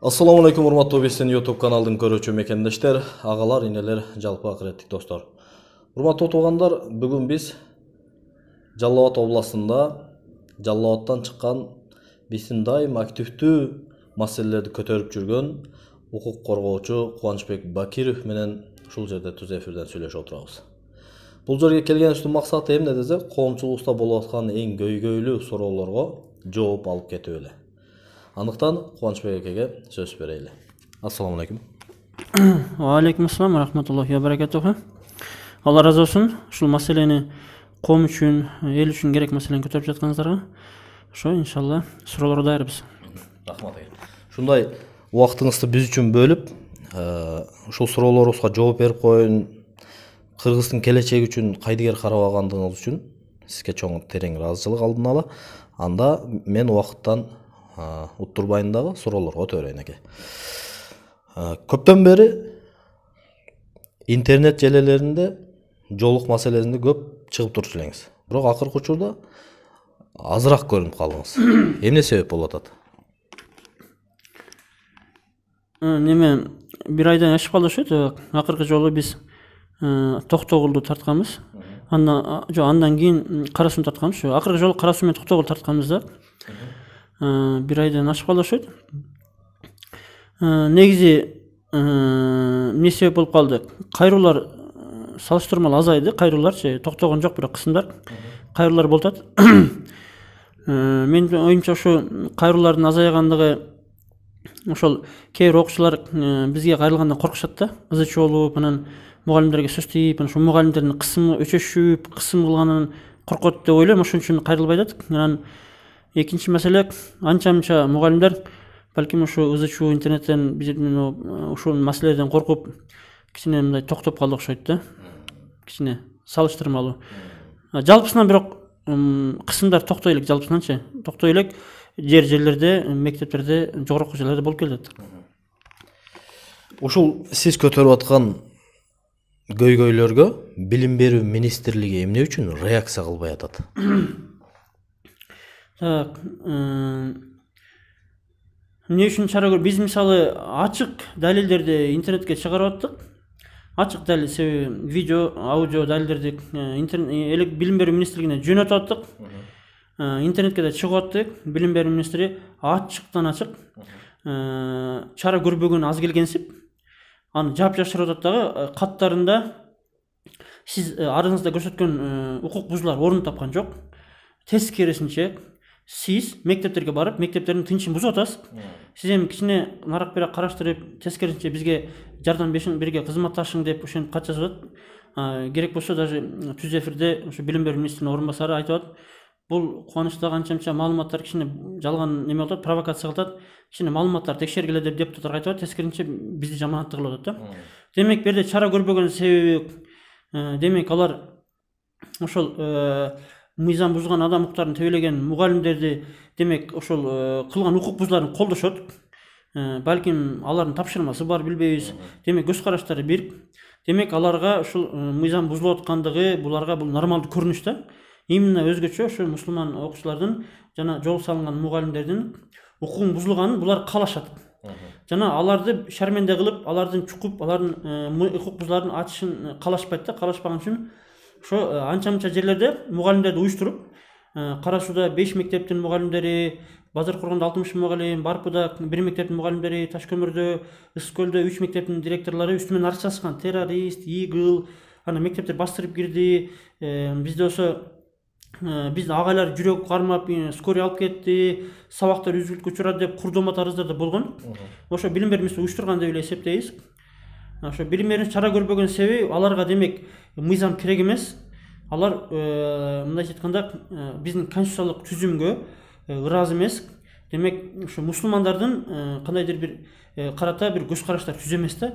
Assalamu alaikum урматтуу Бестен YouTube каналдын көрүүчү мекендештер, агалар, инелер, жалпы акыреттик достор. Урматтуу туугандар, бүгүн биз Жалал Абад областында Жалал Абадтан чыккан биздин дайым активдүү маселелерди көтөрүп жүргөн укук коргоочу Кубанычбек Бакиров менен ушул жерде түз эфирден сүйлөшүп отурабыз. Бул жерге келгенибиздин максаты эмне десек, коомчулукта болуп аткан эң көйгөйлүү суроолорго жооп алып кетип эле. Андыктан Кубанычбек экеге сөз берели. Ассаламу алейкум. Ва алейкум ассалам рахматуллахи ва баракатуху. Алла разы болсун. Ушул маселени коом үчүн, эл үчүн керек маселени көтөрүп жатканыңыздарга ошо иншалла суроолорго даярбыз. Рахмат эке. Ушундай убактыңызды биз үчүн бөлүп, ушул суроолорубузга жооп берип коюн, Кыргыздын келечеги үчүн кайдыгер карабагандыгыңыз үчүн сизге чоң терең ыраазычылык алдын ала. Анда мен убакыттан уттурбайын дагы суроолорго өтө берейин эке. Көптөн бери интернет желелеринде жоолук маселесинде көп чыгып турчу элеңиз. Бирок акыркы учурда азыраак көрүнүп калдыңыз. Эмне себеп болуп атат? Неме бир айдан ашып калды ошо. Акыркы жолу биз Токтогулду тартканбыз. Андан кийин Кара Сууну тартканбыз. Акыркы жолу Кара Суу менен Токтогул тартканбыз да. Бир айдан ашып калды ошо. Негизи эмне себеп болуп калды? Кайруулар салыштырмалуу азайды, кайрууларчы токтогон жок, бирок кысымдар кайруулар болуп атат. Менин оюмча ошо кайруулардын азайгандыгы ошол кээ бир окуучулар бизге кайрылгандан коркушат да, ызычуу болуп, анан мугалимдерге сөз тийип, ошо мугалимдердин кысымы өчөшүп, кысым кылганынан коркот деп ойлойм, ошон үчүн кайрылбай атат. Анан экинчи маселе, анча-мынча мугалимдер балким ошо ызычуу интернеттен ушул маселеден коркуп кичине мындай токтоп калды окшойт да. Кичине салыштырмалуу. Жалпысынан бирок кысымдар токтой элек, жалпысынанчы токтой элек жерлерде, мектептерде, жогорку жерлерде болуп келет. Ушул сиз көтөрүп аткан көйгөйлөргө билим берүү министрлиги эмне үчүн реакция кылбай атат? Эмне үчүн чара көрүп, биз мисалы ачык далилдерди интернетке чыгарып аттык. Ачык далил, себеби видео, аудио далилдерди элек билим берүү министрлигине жөнөтүп аттык. Интернетке да чыгып аттык. Билим берүү министри ачыктан ачык чара көрбөгөн аз келгенсип, аны жап жашырып атат дагы. Каттарында сиз арызыңызда көрсөткөн укук бузуулар орун тапкан жок. Тескерисинче сиз мектептерге барып, мектептердин тынчын бузуп атасыз. Сиз эми кичине нарак бере караштырып, тескерисинче бизге жардам беришиң, кызматташың деп ошентип кат жазып атат. Керек болсо даже түз эфирде ошо билим берүү министринин орун басары айтып атат. Бул кубанычтагы анча-мынча маалыматтар кичине жалган неме болуп атат, провокация кылып атат. Кичине маалыматтар текшергиле деп депутаттар айтып атат. Тескерисинче бизди жаманаттык кылып атат да. Демек, бу жерде чара көрбөгөн себеби, демек алар ошол мыйзам бузган адам укуктарын тебелеген мугалимдерди, демек ошол кылган укук бузууларын колдошот. Балким алардын тапшырмасы бар, билбейбиз. Демек көз караштары бир. Демек аларга ушул мыйзам бузулуп аткандыгы, буларга бул нормалдуу көрүнүш да. Именно өзгөчө ошо мусулман окуучулардын жана жол салынган мугалимдердин укугун бузулганын булар каалашат. Жана аларды шарменде кылып, алардын чукуп, алардын укук бузууларын ачышын каалашпайт да. Каалашпаган үчүн ошо анча-мынча жерлерде мугалимдерди уюштуруп, Кара Сууда 5 мектептин мугалимдери, Базар Коргондо 60 мугалим, Барпыда 1 мектептин мугалимдери, Ташкөмүрдө, Ысык Көлдө 3 мектептин директорлору үстүнөн арыз жазышкан. Террорист, игыл, ана мектептер бастырып кирди. Бизде болсо биздин агайлар жүрөк кармап, скорый алып кетти, сабактар үзүлүшкө учурады деп курдомат арыздар да болгон. Ошо билим берүү министри уюштурган деп эле эсептейбиз. Ошо билим берүү чара көрбөгөн себеби, аларга демек мыйзам керек эмес. Алар мындайча айтканда биздин конституциялык түзүмгө ыраазы эмес. Демек, ошо мусулмандардын кандайдыр бир карата бир көз караштар түз эмес да.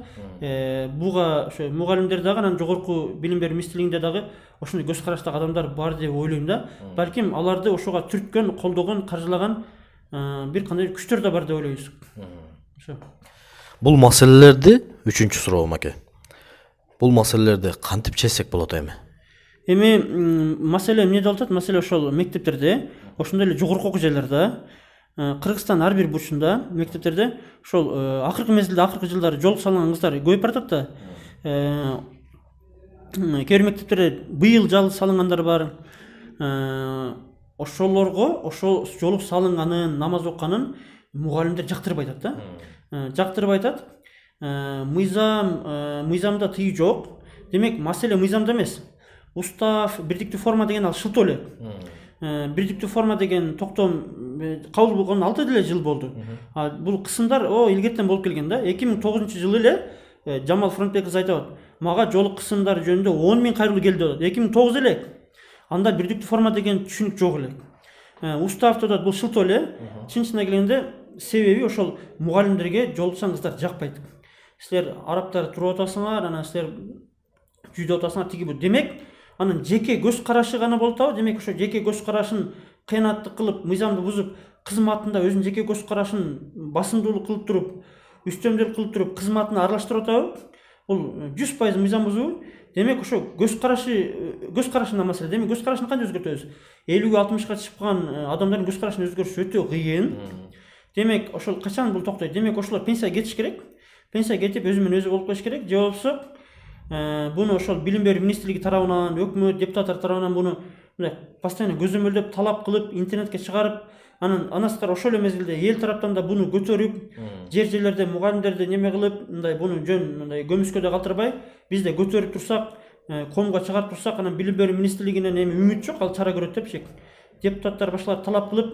Буга ошо мугалимдер дагы, анан жогорку билим берүү министрлигинде дагы ошондой көз караштагы адамдар бар деп ойлойм да. Балким аларды ошого түрткөн, колдогон, каржылаган бир кандай күчтөр да бар деп ойлойбуз. Ошо. Бул маселелерди, үчүнчү суроом аке. Бул маселелерди кантип чечсек болот эми? Эми маселе эмнеде болуп атат? Маселе ошол мектептерде, ошондой эле жогорку окуу жайларда Кыргызстан ар бир бурчунда мектептерде ошол акыркы мезгилде акыркы жылдары жол салган кыздар көбөйүп баратат да. Кээ бир мектептерде быйыл жол салынгандар бар. Ошолорго ошол жол салынганын, намаз окуганын мугалимдер жактырбай атат да. Жактырбай атат. Мыйзамда тыйуу жок. Демек маселе мыйзамда эмес. Устав, бирдиктүү форма деген ал шылтоо эле. Бирдиктүү форма деген токтом кабыл болгону 6 деле жыл болду. Бул кысымдар илгертен болуп келген да. 2009-жылы эле Жамал Фронтбеков айтат. Мага жол кысымдары жөнүндө 10 000 кайрылуу келди деп. 2009 эле. Анда бирдиктүү форма деген түшүнүк жок эле. Уставда да бул шылтоо эле. Чын-чынына келгенде себеби ошол мугалимдерге жол кыздар жакпайт. Силер арабтар туруп атасыңар, анан силер жүйдө атасыңар тиги бу. Демек, анын жеке көз карашы гана болуп атабы? Демек, ошо жеке көз карашын кыянаттык кылып, мыйзамды бузуп, кызматында өзүнүн жеке көз карашын басымдуулук кылып туруп, үстөмдүк кылып туруп, кызматына аралаштырып атабы? Бул 100% мыйзам бузуу. Демек, ошо көз карашына маселе. Демек, көз карашын кантип өзгөртөбүз? 50-60га чыгып калган адамдардын көз карашын өзгөртүш өтө кыйын. Демек, ошол качан бул токтойт? Демек, ошолор пенсияга кетиш керек. Пенсияга кетип өзү менен өзү болуп калыш керек. Же болбосо буну ошол билим берүү министрлиги тарабынан, өкмөт, депутаттар тарабынан буну постоянно көзөмөлдөп, талап кылып, интернетке чыгарып, анастар ошол эле мезгилде эл тараптан да буну көтөрүп, жерлерде мугалимдерди неме кылып, мындай буну жөн мындай көмүскөдө калтырбай, биз да көтөрүп турсак, комго чыгарып турсак, анан билим берүү министрлигинен эми үмүт жок, ал чара көрөт депчи. Депутаттар башкалар талап кылып,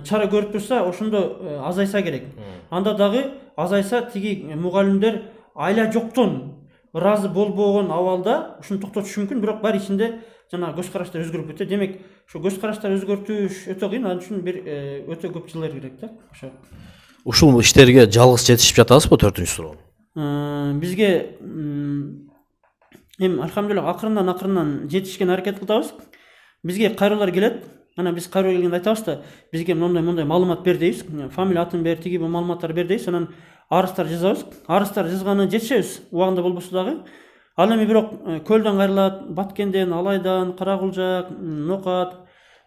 чара көрүп турса, ошондо азайса керек. Анда дагы азайса тиги мугалимдер айла жоктон ыраазы болбогон абалда ушуну токтотуш мүмкүн, бирок баары ичинде жана көз караштар өзгөрүп кетет. Демек, ошо көз караштар өзгөртүш өтө кыйын, ал үчүн бир өтө көп жылдар керек да. Ушул иштерге жалгыз жетишип жатасызбы? 4-суроо. Бизге эми алхамдулилlah акырындан жетишкен аракет кылабыз. Бизге кайрылар келет. Анан биз кайрылуу келгенде айтабыз да, бизге мондай маалымат бер дейбиз. Фамилия атын бер, тиги бул маалыматтар бер дейбиз. Анан арыздар жазабыз. Арыздар жазганы жетишебиз, убагында болбосо дагы. Ал эми бирок көлдөн кайрылат, Баткенден, Алайдан, Каракулжак, Нокат,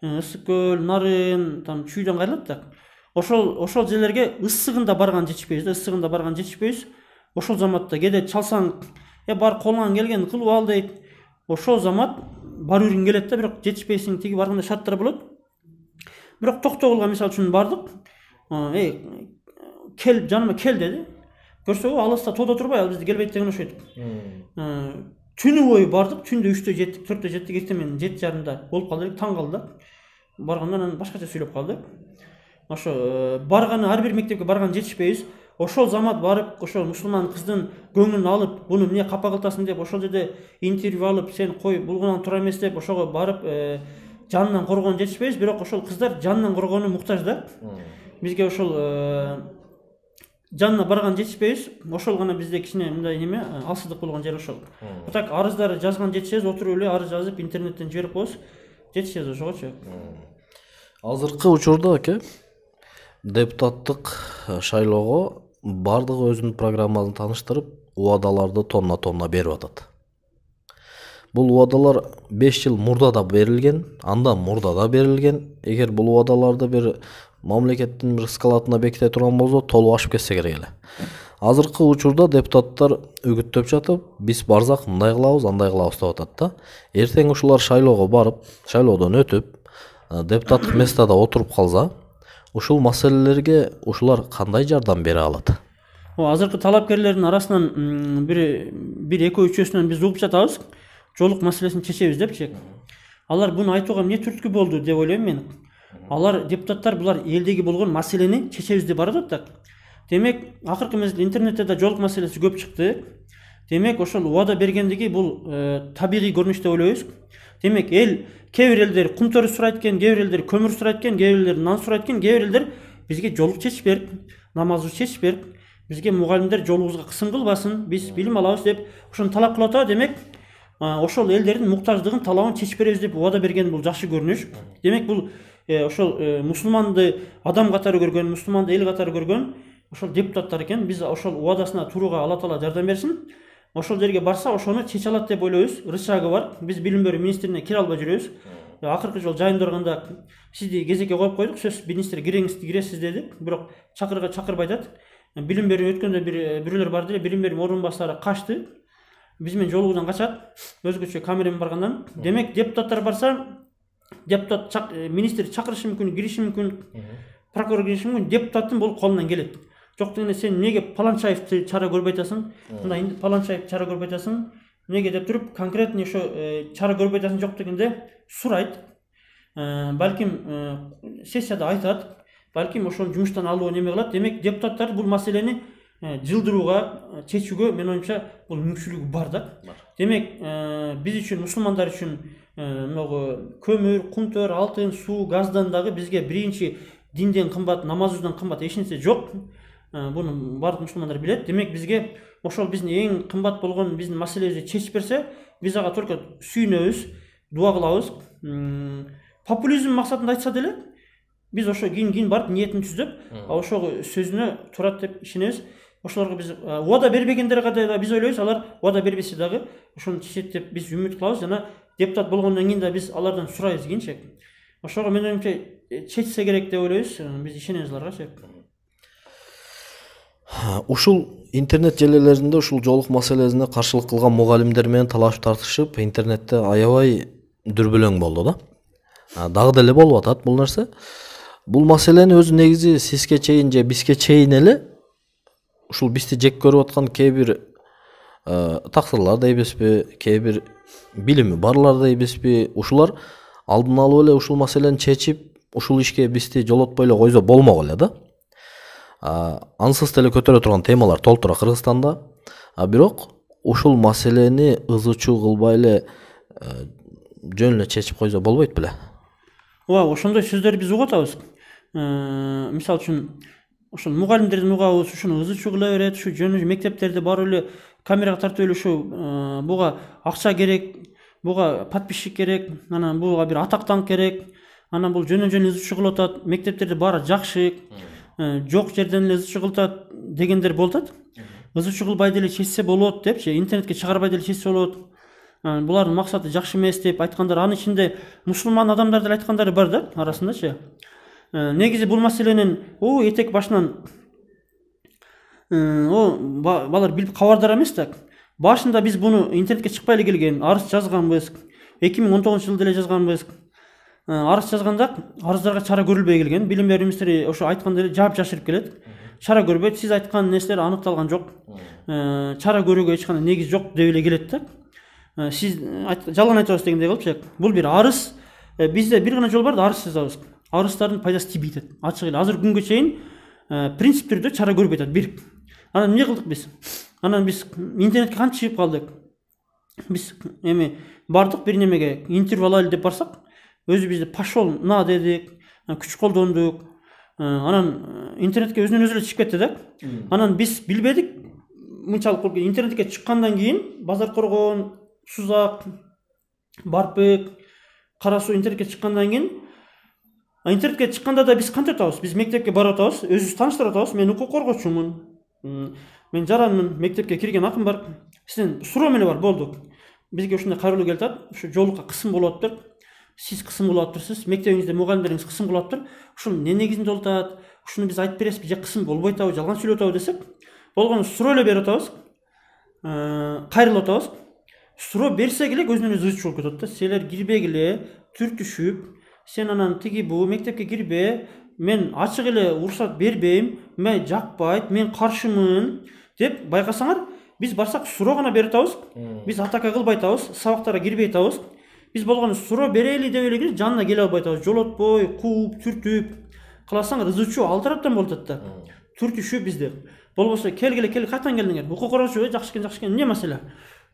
Ысык көл, Нарын, там Чүйдөн кайрылат да. Ошол жерлерге ысыгында барган жетишпейбиз. Ошол заматта кээде чалсаң, бар колуңан келген кылып ал дейт. Ошол замат барып үргүн келет да, бирок жетишпейсиң, тиги барганда шарттар болот. Бирок Токтогулга мисалы үчүн бардык. Кел, жаныма кел деди. Көрсө, алыста тоодо турбай, ал бизди келбейт деген окшойт. Түнү бою бардык, түндө 3-тө жеттик, 4-тө жеттик, эртең 7:30 болуп калды, таң калды. Баргандан анан башкача сүйлөп калды. Ошо барганы ар бир мектепке барган жетишпейбиз. Ошол замат барып, ошол мусулман кыздын көңүлүн алып, буну эмне капа кылтасың деп, ошол жерде интервью алып, сен кой, булгунан туура эмес деп, ошого барып жанынан коргону жетишпейбиз, бирок ошол кыздар жанынан коргону муктаж да. Бизге ошол жанына барган жетишпейбиз. Ошол гана бизде кичине мындай неме алсыздык болгон жер ошол. Так арыздар жазган жетишебиз, отуруп эле арыз жазып интернеттен жиберип коебуз. Жетишебиз ошогочу. Азыркы учурда депутаттык шайлоого бардыгы өзүнүн программасын тааныштырып, убадаларды тонна берип атат. Бул убадалар 5 жыл мурда да берилген, андан мурда да берилген. Эгер бул убадаларды бир мамлекеттин бир скалатына беките турган болсо, толук ашып кетсе керек эле. Азыркы учурда депутаттар үгүттөп жатып, биз барсак мындай кылабыз, андай кылабыз деп атат да. Эртең ушулар шайлоого барып, шайлоодон өтүп, депутаттык местада отуруп калса, ушул маселелерге ушулар кандай жардам бере алат? Азыркы талапкерлердин арасынан бир экөө үчөөсүнөн биз угуп жатабыз. Жолук маселесин чечебиз депчи. Алар буну айтууга эмне түрткү болду деп ойлойм мен. Алар депутаттар булар элдеги болгон маселени чечебиз деп баратат да. Демек, акыркы мезгилде интернетте да жолук маселеси көп чыкты. Демек, ошол убада бергендиги бул табигый көрүнүш деп ойлойбуз. Демек, кээ бир элдер кумтөрү сурайт экен, кээ бир элдер көмүр сурайт экен, кээ бир элдер нан сурайт экен, кээ бир элдер бизге жолук чечип берип, намазыбызды чечип берип, бизге мугалимдер жолубузга кысым кылбасын, биз билим алабыз деп ошону талап кылып атат. Демек, ошол элдердин муктаждыгын талабын чечип беребиз деп убада берген бул жакшы көрүнүш. Демек, бул ошол мусулманды адам катары көргөн, мусулманды эл катары көргөн ошол депутаттар экен. Биз ошол убадасына турууга Алла Таала жардам берсин. Ошол жерге барса, ошону чече алат деп ойлойбуз. Рычагы бар. Биз билим берүү министрлигине кире албай жүрөбүз. Акыркы жолу жайында барганда сизди кезекке коюп койдук, сөз министр киреңиз киресиз деди. Бирок чакырбай атат. Билим берүү өткөндө бирөөлөр барды эле, билим берүү орун басары качты. Биз менен жолугудан качат. Өзгөчө камера менен баргандан. Демек депутаттар барса, депутат министр чакырышы мүмкүн, кириши мүмкүн, прокурор кириши мүмкүн, депутаттын бул колунан келет. Жок дегенде сен неге Паланчаевди чара көрбөй атасың? Мындай Паланчаев чара көрбөй атасың? Неге деп туруп, конкретно ошо чара көрбөй атасың жок дегенде сурайт. Балким сессияда айтат. Балким ошону жумуштан алуу неме кылат. Демек депутаттар бул маселени жылдырууга, чечүүгө мен оюмча бул мүмкүнчүлүгү бар да. Демек биз үчүн, мусулмандар үчүн көмүр, кумтөр, алтын, суу, газдан дагы бизге биринчи динден кымбат, намазыбыздан кымбат эч нерсе жок. Буну бардык мусулмандар билет. Демек бизге ошол биздин эң кымбат болгон биздин маселебизди чечип берсе, биз ага только сүйүнөбүз, дуа кылабыз. Популизм максатында айтса деле, биз ошо кийин барып ниетин түздөп, ошого сөзүнө турат деп ишенебиз. Ошолорго биз ода бербегендерге да биз ойлойбуз, алар ода бербесе дагы ошону чечет деп биз үмүт кылабыз. Жана депутат болгондон кийин да биз алардан сурайбыз кийинчи. Ошого мен оюмча чечсе керек деп ойлойбуз. Биз ишенебиз аларга. Ушул интернет желелеринде ушул жолук маселесине каршылык кылган мугалимдер менен талашып тартышып, интернетте аябай дүрбөлөң болду да. Дагы деле болуп атат бул нерсе. Бул маселени өзү негизи сизге чейин же бизге чейин эле ушул бизди жек көрүп аткан кээ бир тактырлар да эмеспи, кээ бир билими барлар да эмеспи, ушулар алдын алып эле ушул маселени чечип, ушул ишке бизди жолотпой эле койсо болмок эле да. Ансыз деле көтөрө турган темалар толтура Кыргызстанда. Бирок ушул маселени ызычуу кылбай эле жөн эле чечип койсо болбойт беле? Ооба, ошондой сөздөрдү биз угуп атабыз. Мисалы үчүн ошол мугалимдердин угабыз, ушуну ызычуу кыла берет, ушу жөн мектептерди барып эле камерага тартып эле ушу буга акча керек, буга подписчик керек, анан буга бир атактан керек, анан бул жөн ызычуу кылып атат, мектептерди баары жакшы, жок жерден эле ызычуу кылып атат дегендер болуп атат. Ызычуу кылбай деле чечсе болот депчи, интернетке чыгарбай деле чечсе болот. Булардын максаты жакшы эмес деп айткандар, анын ичинде мусулман адамдар деле айткандары бар да арасындачы. Негизи бул маселенин этек башынан балар билип кабардар эмес да. Башында биз буну интернетке чыкпай эле келген, арыз жазганбыз. 2019-жылы деле жазганбыз. Арыз жазганда арыздарга чара көрүлбөй келген. Билим берүү министри ошо айткандай жаап жашырып келет. Чара көрбөйт, сиз айткан нерселер аныкталган жок. Чара көрүүгө эч кандай негиз жок деп эле келет да. Сиз жалган айтабыз дегендей кылыпчы. Бул бир арыз. Бизде бир гана жол бар да, арыз жазабыз. Арыздардын пайдасы тийбей атат. Ачык эле азыр күнгө чейин принцип түрдө чара көрбөй атат. Бир. Анан эмне кылдык биз? Анан биз интернетке кантип чыгып калдык? Биз бардык бир немеге интервью алайлы деп барсак, өзүбүздү пошел на дедик, күч колдондук. Анан интернетке өзүнөн өзү эле чыгып кетти да. Анан биз билбедик. Мынчалык интернетке чыккандан кийин Базар Коргон, Сузак, Барпык, Кара Суу интернетке чыккандан кийин интернетке чыкканда да биз кантип атабыз? Биз мектепке барып атабыз, өзүбүздү тааныштырып атабыз. Мен укук коргоочумун. Мен жаранмын, мектепке кирген акым бар. Сизден суроо менен бар, болду. Бизге ушундай кайрылуу келип атат. Ушу жолукка кысым болуп атыптыр. Сиз кысым кылып атыптырсыз, мектебиңизде мугалимдериңиз кысым кылып атыптыр. Ушул эмне негизинде болуп атат? Ушуну биз айтып бересизби же кысым болбой атабы, жалган сүйлөп атабы десек, болгону суроо эле берип атабыз. Кайрылып атабыз. Суроо берсек эле өзүнөн өзү ызычуу болуп кетет да. Силер кирбегиле, түртүшүп, сен анан тиги бу мектепке кирбе, мен ачык эле уруксат бербейм, мен жакпайт, мен каршымын деп байкасаңар, биз барсак суроо гана берип атабыз. Биз атака кылбай атабыз, сабактарга кирбей атабыз. Биз болгону суроо берели деп эле кирип, жанына келе албай атабыз. Жолотпой, кууп, түртүп, кыласаңар ызычуу ал тараптан болуп атат да. Түртүшүп бизди. Болбосо келгиле, кайтан келдиңер? Укук коргоочу, жакшы экен, эмне маселе?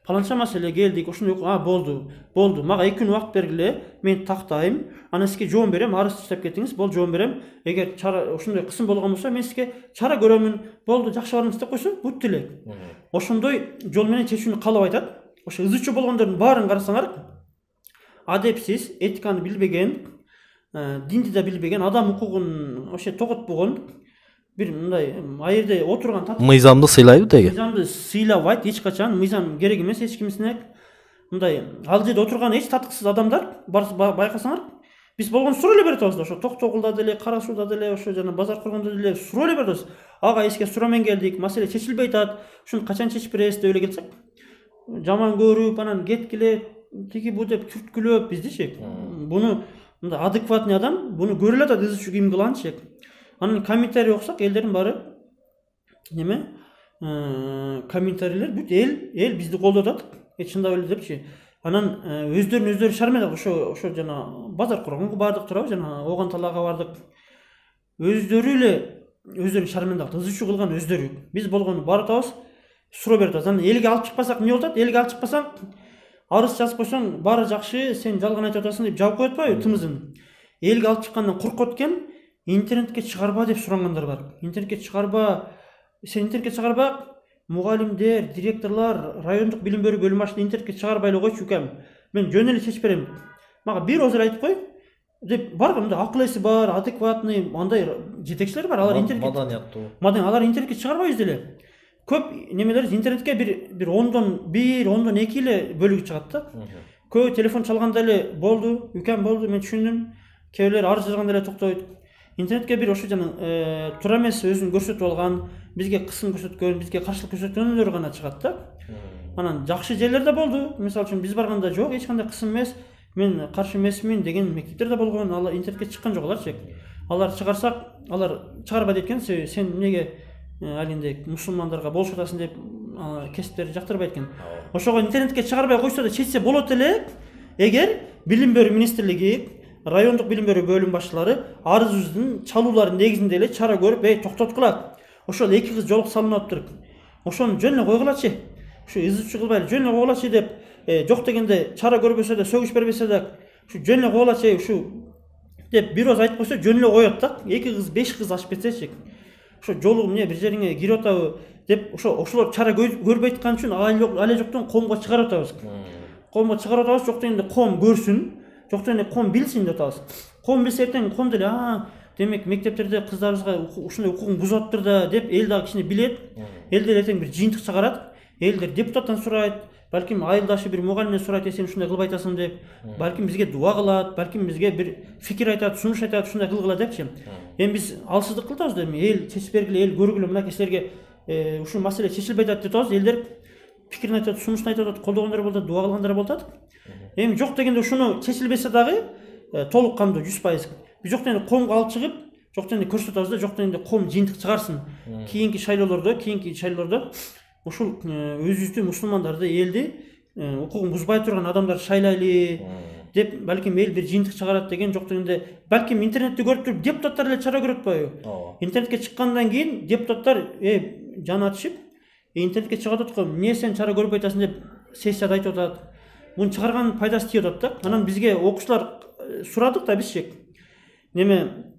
Паланча маселе келдик, ушуну болду. Мага 2 күн убакыт бергиле, мен тактайм, анан сизге жооп берем, арыз таштап кетиңиз, болду жооп берем. Эгер чара ушундай кысым болгон болсо, мен сизге чара көрөмүн, болду, жакшы барыңыз деп койсо, бүттү эле. Ошондой жол менен чечүүнү каалап айтат. Ошо ызычуу болгондордун баарын карасаңар, адепсиз, этиканы билбеген, динди да билбеген, адам укугун вообще тоготпогон бир мындай айырда отурган мыйзамды сыйлайбы деги. Мыйзамды сыйлабайт эч качан, мыйзам керек эмес эч кимисине. мындай ал жерде отурган эч татыксыз адамдар байкасаңар биз болгон суроо эле берип атабыз. Ошо Токтогулда деле, Кара Сууда деле, ошо жана Базар Коргондо деле суроо эле берип атабыз. Ага эске суроо менен келдик, маселе чечилбей атат. Ушуну качан чечип бересиз деп эле келсек, жаман көрүп, анан кеткиле, тиги бу деп түрткүлөп биздичи. Буну мындай адекватный адам буну көрө эле атат, изучу ким кылганчы. Анан комментарий окусак, элдердин баары неме? Комментарийлер бүт эл бизди колдоп атат. Чындап эле депчи. Анан өздөрүн шармедак, ошо жана Базар Коргонго бардык турабы, жана Оган талаага бардык. Өздөрүн шармендак, изучу кылган өздөрү. Биз болгону барып атабыз, суроо берип атабыз. Анан элге алып чыкпасак эмне болот атат? Элге алып чыкпасаң, арыз жазып койсоң, баары жакшы, сен жалган айтып атасың деп жаап коет атпайбы тымызын. Элге алып чыккандан коркот экен, интернетке чыгарба деп сурангандар бар. Интернетке чыгарба, сен интернетке чыгарба, мугалимдер, директорлор, райондук билим берүү бөлүмү интернетке чыгарбай эле койчу укам. Мен жөн эле чечип берем. Мага бир ооз эле айтып кой деп бар мындай акыл эси бар, адекватный андай жетекчилер бар. Алар интернетке маданияттуу. Алар интернетке чыгарбайбыз деле. Көп немелер интернетке бир 10дон 1, 10дон 2 эле бөлүгү чыгат да. Көбү телефон чалганда эле болду, укам болду, мен түшүндүм. Кээбилер арыз жазганда эле токтойт. Интернетке бир ошо жана туура эмес өзүн көрсөтүп алган, бизге кысым көрсөткөн, бизге каршылык көрсөткөндөр гана чыгат да. Анан жакшы жерлер да болду. Мисалы үчүн биз барганда жок, эч кандай кысым эмес, мен каршы эмесмин деген мектептер да болгон. Алар интернетке чыккан жок аларчы. Алар чыгарсак, алар чыгарбайт экен, сен эмнеге алиндей мусулмандарга болуш атасың деп кесиптери жактырбайт экен. Ошого интернетке чыгарбай койсо да чечсе болот эле, эгер билим берүү министрлиги, райондук билим берүү бөлүм башчылары арызыбыздын чалуулардын негизинде эле чара көрүп, токтоткула. Ошол 2 кыз жолук салынып туруп, ошону жөн эле койгулачы. Ушу изучу кылбай жөн эле койгулачы деп, жок дегенде чара көрбөсө да, сөгүш бербесе да, ушу жөн эле койгулачы, ушу деп бир ооз айтып койсо жөн эле коет да. 2 кыз, 5 кыз ашып кетсечи. Ошо жолу эмне бир жериңе кирип атабы деп, ошолор чара көрбөй аткан үчүн али жоктон коомго чыгарып атабыз. Коомго чыгарып атабыз, жок дегенде коом көрсүн, жок дегенде коом билсин деп атабыз. Коом билсе эртең коом деле, демек мектептерде кыздарыбызга ушундай укугун бузуп атыптыр да деп эл дагы кичине билет. Элдер эртең бир жыйынтык чыгарат. Элдер депутаттан сурайт, балким айылдашы бир мугалимден сурайт, сен ушундай кылбай атасың деп, балким бизге дуа кылат, балким бизге бир фикир айтат, сунуш айтат, ушундай кылгыла депчи. Эми биз алсыздык кылып атабыз да, эми эл чечип бергиле, эл көргүлө, мынакей силерге ушул маселе чечилбей атат деп атабыз. Элдер пикирин айтат, сунуштун айтып атат, колдогондор болот, дуа кылгандар болот. Эми жок дегенде ушуну чечилбесе дагы толук кандуу 100%. Биз жок дегенде коомго алып чыгып, жок дегенде көрсөтөбүз да, жок дегенде коом жыйынтык чыгарсын. Кийинки шайлоолордо ушул өзүбүздүн мусулмандарды, элди укугун бузбай турган адамдарды шайлайлы деп, балким эл бир жыйынтык чыгарат деген, жок дегенде балким интернетти көрүп туруп депутаттар эле чара көрөт атпайбы? Интернетке чыккандан кийин депутаттар жаны ачышып, интернетке чыгып атат го, эмне сен чара көрбөй атасың деп сессияда айтып атат. Муну чыгарган пайдасы тиеп атат да. Анан бизге окуучулар сурадык да, бизчи. Неме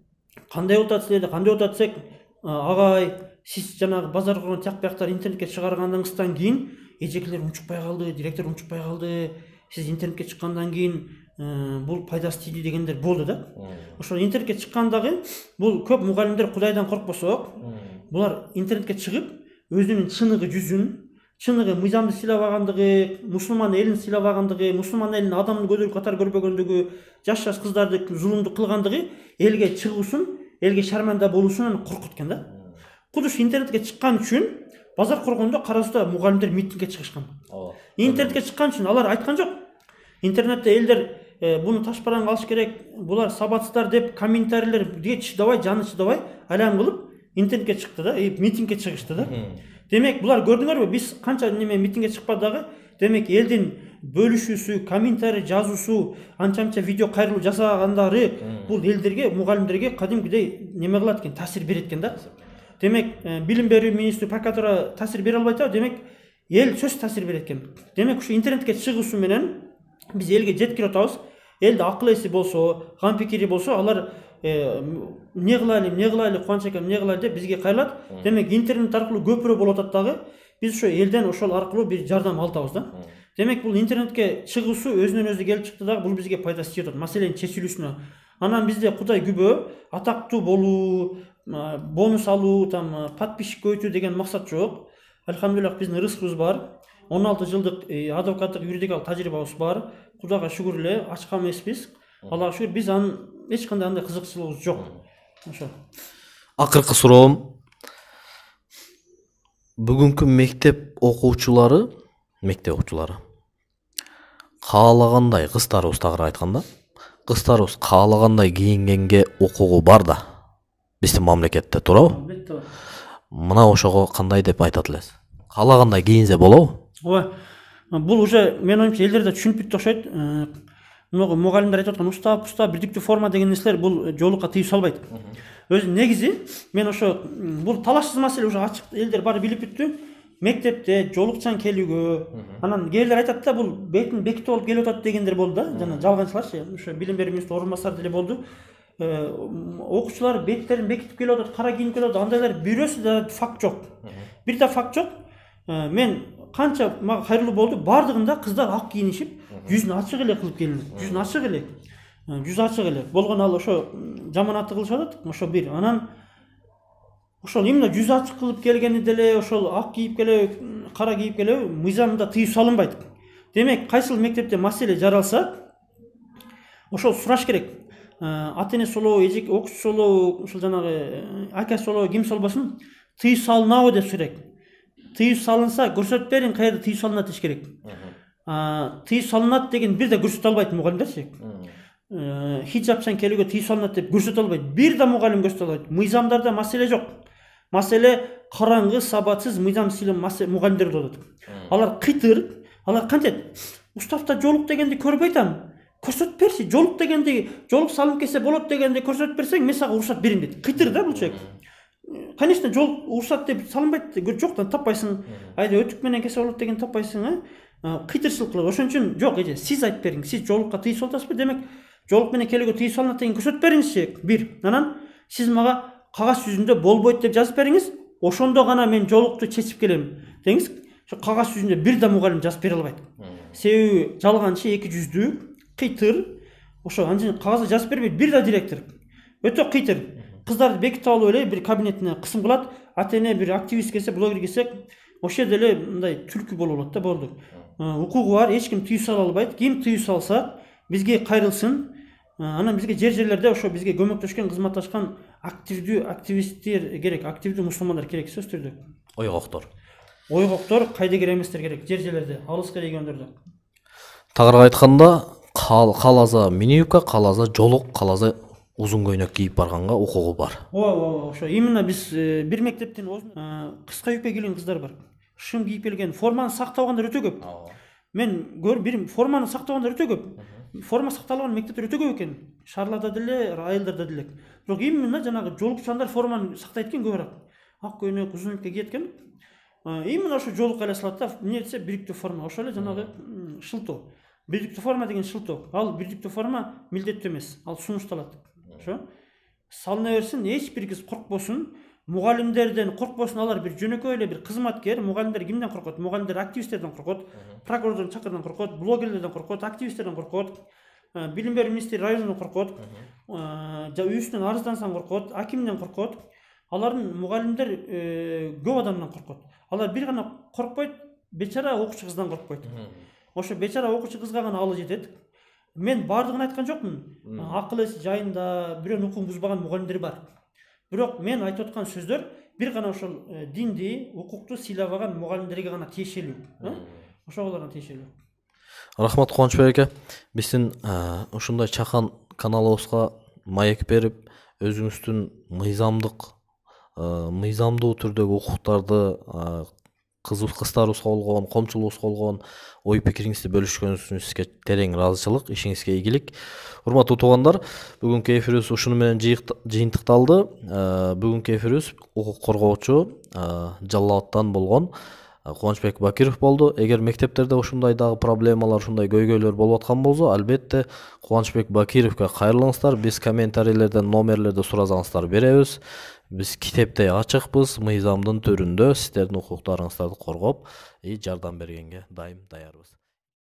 кандай болуп атат силерде, кандай болуп атат десек, агай, сиз жанагы Базар Коргон тияк бияктар интернетке чыгарганыңыздан кийин эжекелер унчукпай калды, директор унчукпай калды, сиз интернетке чыккандан кийин бул пайдасы тийди дегендер болду да. Ошол интернетке чыккандагы бул көп мугалимдер Кудайдан коркпосо, булар интернетке чыгып өзүнүн чыныгы жүзүн, чыныгы мыйзамды сыйлабагандыгы, мусулман элин сыйлабагандыгы, мусулман элин адамды көтөрүп катар көрбөгөндүгү, жаш кыздарды зулумдук кылгандыгы элге чыгуусун, элге шарманда болуусунан коркут экен да. Кудуш интернетке чыккан үчүн Базар Коргондо, Кара Сууда мугалимдер митингге чыгышкан. Интернетке чыккан үчүн алар айткан жок. Интернетте элдер буну таш бараң алыш керек, булар сабатсыздар деп комментарийлерге чыдабай, жаны чыдабай алам кылып интернетке чыкты да, митингге чыгышты да. Демек булар көрдүңөрбү, биз канча неме митингге чыкпадагы, демек элдин бөлүшүүсү, комментарий жазуусу, анча-анча видео кайрылуу жасагандары бул элдерге, мугалимдерге кадимкидей неме кылат экен, таасир берет экен да. Демек билим берүү министри, прокуратура таасир бере албайт, демек эл сөз таасир берет экен. Демек ушу интернетке чыгуусу менен биз элге жеткирип атабыз. Элде акыл эси болсо, кам пикири болсо, алар эмне кылайлы, Кубанч акам эмне кылайлы деп бизге кайрылат. Демек интернет аркылуу көпүрө болуп атат дагы. Биз ошо элден ошол аркылуу бир жардам алабыз да. Демек бул интернетке чыгуусу өзүнөн өзү келип чыкты дагы, бул бизге пайдасы тиет атат, маселенин чечилүүсүнө. Анан бизде Кудай күбө, атактуу болуу, бонус алуу, подписчик көбөйтүү деген максат жок. Алхамдулиллах биздин рызкыбыз бар. 16 жылдык адвокаттык юридикалык тажрыйбабыз бар. Кудайга шүгүр эле ачкан эмеспиз. Аллага шүгүр биз анын эч кандай андай кызыкчылыгыбыз жок. Ошо. Акыркы суроом. Бүгүнкү мектеп окуучулары каалагандай кыздарыбыз тагыраак айтканда, кыздарыбыз каалагандай кийингенге укугу бар да. Биздин мамлекетте туурабы? Албетте бар. Мына ошого кандай деп айтат элесиз? Каалагандай кийинсе болобу? Ооба. Бул уже менин оюмча элдерде түшүнүп бүтү окшойт. Могу мугалимдер айтып аткан устап, бирдиктүү форма деген нерселер бул жоолукка тийип салбайт. Өзү негизи мен ошо бул талашсыз маселе уже ачык элдер баары билип бүттү. Мектепте жоолукчан келүүгө, анан кээрлер айтат да бул бетин бекитип алып келип атат дегендер болду да. Жана жалганчыларчы. Ошо билим берүү министринин орун басары деле болду. Окуучулар беттерин бекитип келип атат, кара кийинип келип атат. Андайлар бирөөсү да факт жок. Бир да факт жок. Мен канча мага кайрылуу болду, бардыгында кыздар ак кийинишип, жүзүн ачык эле кылып келген. Жүзүн ачык эле. Жүз ачык эле. Болгону ал ошо жаманатты кылышып атат. Ошо бир. Анан ошол именно жүз ачык кылып келгени деле ошол ак кийип келе, кара кийип келе мыйзамда тыюу салынбайт. Демек, кайсыл мектепте маселе жаралса, ошол сураш керек. Ата-эне солобу, эжек окуучу солобу, ошол жанагы ака солобу, ким болбосун, тыюу салынабы деп сурайт. Тыюу салынса, көрсөтүп бериң каерде тыюу салынат деш керек. Тыюу салынат деген бир да көрсөтө албайт мугалимдерчи. Хиджабчан келүүгө тыюу салынат деп көрсөтө албайт. Бир да мугалим көрсөтө албайт. Мыйзамдарда маселе жок. Маселе караңгы, сабатсыз мыйзам сыйлы мугалимдер болот. Алар кыйтыр, алар кантет? Уставта жоолук дегенди көрбөй атам. Көрсөтүп берчи. Жоолук дегенди, жоолук салынып келсе болот дегенди көрсөтүп берсең, мен сага уруксат берем дейт. Кыйтыр да бул чек. Конечно, жоолук уруксат деп салынбайт. Жоктан таппайсың. Айда өтүк менен келсе болот деген таппайсың, кыйтырчылык кылат. Ошон үчүн жок, эже, сиз айтып бериң. Сиз жоолукка тыюу саласызбы? Демек, жоолук менен келүүгө тыюу салынат деген көрсөтүп бериңизчи. Бир. Анан сиз мага кагаз жүзүндө болбойт деп жазып бериңиз. Ошондо гана мен жоолукту чечип келем деңиз. Ошо кагаз жүзүндө бир да мугалим жазып бере албайт. Себеби жалганчы, эки жүздүү, кыйтыр. Ошо анча кагазда жазып бербейт бир да директор. Өтө кыйтыр. Кыздарды бекитип алып эле бир кабинетине кысым кылат. Ата-эне бир активист келсе, блогер келсе, ошол жерде эле мындай түлкү болуп алат да, болду. Укугу бар, эч ким тыюу сала албайт. Ким тыюу салса, бизге кайрылсын. Анан бизге жерлерде ошо бизге көмөктөшкөн, кызматташкан активдүү активисттер керек, активдүү мусулмандар керек сөзсүз түрдө. Ойгоктор. Ойгоктор, кайдыгер эместер керек жерлерде, алыска региондордо. Тагыраак айтканда, кааласа мини юбка, кааласа жолук, кааласа узун көйнөк кийип барганга укугу бар. Ооба, ошо именно биз бир мектептин кыска юбка кийген кыздар бар. Шым кийип келген, форманы сактабагандар өтө көп. Мен бир форманы сактабагандар өтө көп. Форма сакталган мектептер өтө көп экен. Шаарларда деле, айылдарда деле. Бирок именно жанагы жоолукчандар форманы сактайт экен көбүрөөк. Ак көйнөк, узун юбка кийет экен. Именно ошо жоолукка эле салат да. Эмне десе бирдиктүү форма, ошол эле жанагы шылтоо. Бирдиктүү форма деген шылтоо. Ал бирдиктүү форма милдеттүү эмес. Ал сунушталат. Ошо салына берсин, эч бир кыз коркпосун. Мугалимдерден коркпосун, алар бир жөнөкөй эле бир кызматкер. Мугалимдер кимден коркот? Мугалимдер активисттерден коркот, прокурордун чакырдан коркот, блогерлерден коркот, активисттерден коркот, билим берүү министри районунан коркот, үйүсүнөн арыздансаң коркот, акимден коркот. Алардын мугалимдер көп адамдан коркот. Алар бир гана коркпойт, бечара окуучу кыздан коркпойт. Ошо бечара окуучу кызга гана алы жетет. Мен бардыгын айткан жокмун. Акыл эс жайында бирөөнүн укугун бузбаган мугалимдер бар. Бирок мен айтып аткан сөздөр бир гана ошол динди, укукту сыйлабаган мугалимдерге гана тиешелүү. Ошолорго тиешелүү. Рахмат Кубанычбек аке. Биздин ушундай чакан каналыбызга маек берип, өзүңүздүн мыйзамдуу түрдөгү укуктарды кыздарыбызга болгон, коомчулугубузга болгон ой пикириңизди бөлүшкөнүңүз үчүн сизге терең ыраазычылык, ишиңизге ийгилик. Урматтуу туугандар, бүгүнкү эфирибиз ушуну менен жыйынтыкталды. Бүгүнкү эфирибиз укук коргоочу Жалал абадтан болгон Кубанычбек Бакиров болду. Эгер мектептерде ушундай дагы проблемалар, ушундай көйгөйлөр болуп аткан болсо, албетте Кубанычбек Бакировго кайрылыңыздар. Биз комментарийлерден номерлерди суразаңыздар беребиз. Биз китептей ачыкпыз, мыйзамдын түрүндө сиздердин укуктарыңыздарды коргоп, жардам бергенге дайым даярбыз.